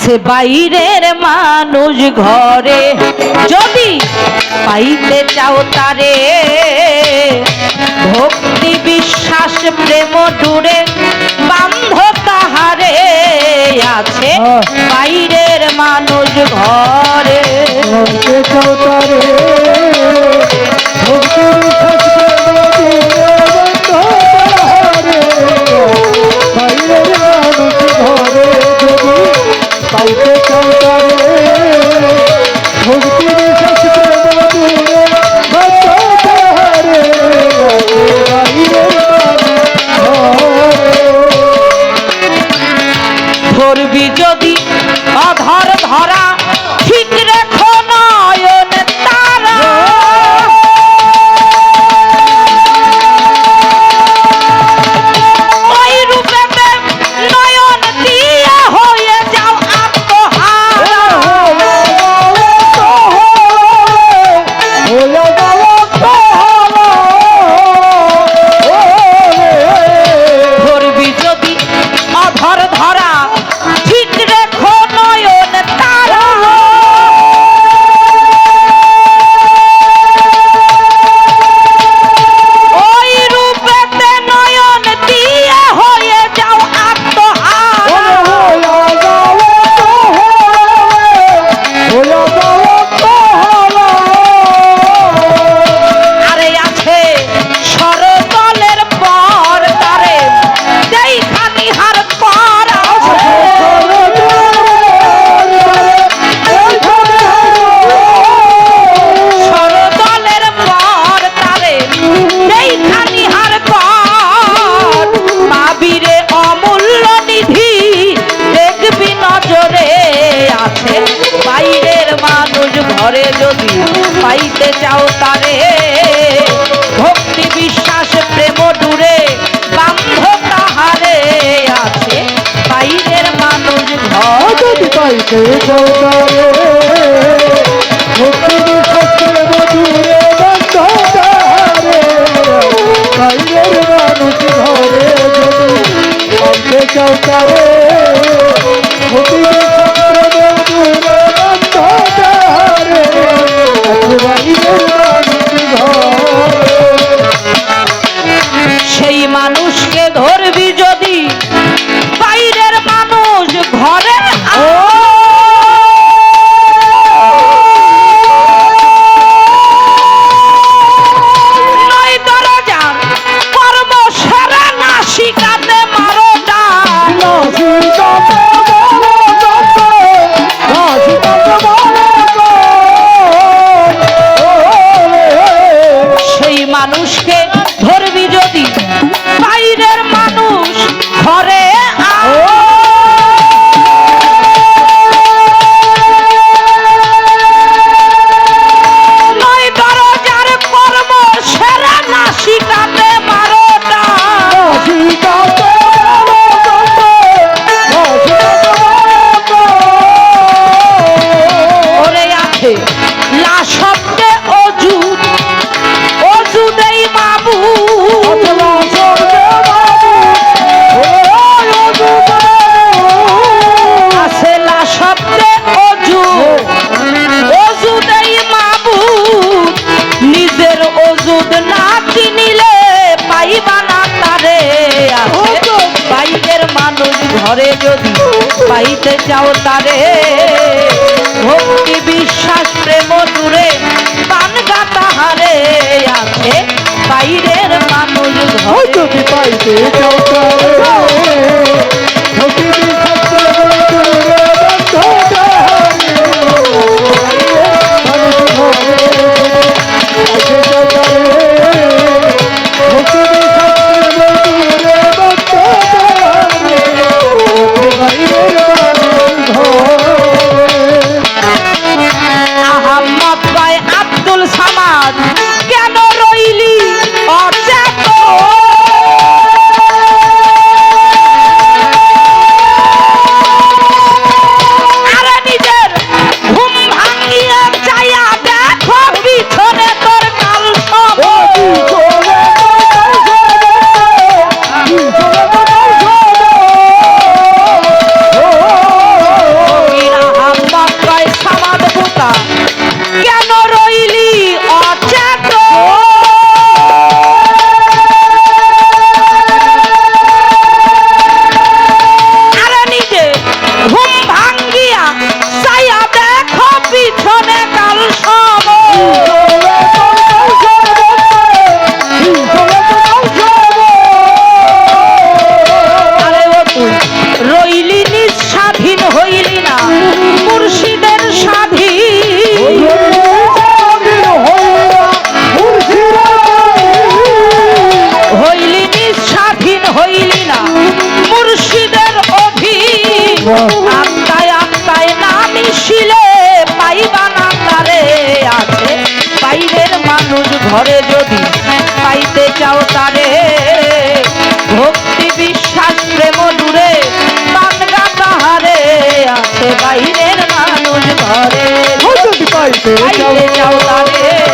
আছে বাইরের মানুষ ঘরে, যদি পাইতে চাও তারে ভক্তি বিশ্বাস প্রেম ডুরে বান্ধ তাহারে। আছে বাইরের মানুষ ঘরে, ধরবি যদি অধর ধরা ঠিক রেখো নয়ন তারা। ওই রূপে নয়ন দিয়া হয়ে যাও আত্মহারা। ধরবি যদি অধর ধরা ঠিক রেখো নয়ন তারা। ওই রূপেতে নয়ন দিয়া হয়ে যাও আত্মহারা। আরে আছে সরতলের পর তারে যেই খানিহার পর। সরতলের পর তারে যেই খানিহার পর পাবিরে অমূল্য নিধি দেখবি নজরে। আছে বাইরের মানুষ ঘরে, যদি পাইতে চাও তারে ভক্তি বিশ্বাস প্রেম ডুরে বান্ধ তাহারে। আছে বাইরের মানুষ ঘর, যদি পাইতে চাও তারে ভক্তি বিশ্বাস প্রেম ডুরে বান্ধ তাহারে। বাইরের মানুষ ঘরে, যদি পাইতে চাও তারে ভক্তি বিশ্বাস প্রেম ডুরে বান্ধ তাহারে। বাইরের মানুষ ঘরে, সেই মানুষকে ধরবি যদি বাইরের মানুষ ঘরে। নয় দরজার কর্ম সেরা না শিকাতে মারো ডাক। সেই মানুষকে ধরবি যদি বাইরের মানুষ ঘরে। নয় দরজার কর্ম সেরা না শিকাতে মারো ডাক। ওরে আছে লাশব্দে অজুদ অজুদেই বাবু। আছে লাশব্দে অজুদ অজুদেই বাবু। নিজের অজুদ না চিনিলে পাইবা না তারে। আছে বাইরের মানুষ ঘরে, যদি পাইতে চাও তারে ভক্তি বিশ্বাস প্রেম ডুরে বানগা তাহারে। আছে বাইরের মানুষ ঘরে, যদি পাইতে চাও তারে ভক্তি বিশ্বাস প্রেম ডুরে বান্ধ তাহারে। মানুষ ঘরে, পাইতে চাও তারে ভক্তি বিশ্বাস প্রেম ডুরে বান্ধ তাহারে। বাইরের মানুষ ঘরে, আহমদ ভাই আব্দুল সামাদ কেন রইলি অচেতন। হইলি না মুর্শিদের অধীন আত্মায় আত্মায় না মিশিলে পাইবা না তারে আছে বাইরের মানুষ ঘরে যদি পাইতে চাও তারে ভক্তি বিশ্বাস প্রেম দূরে তানগা তাহারে আছে বাইরের মানুষ ঘরে যদি পাইতে পাইতে চাও তারে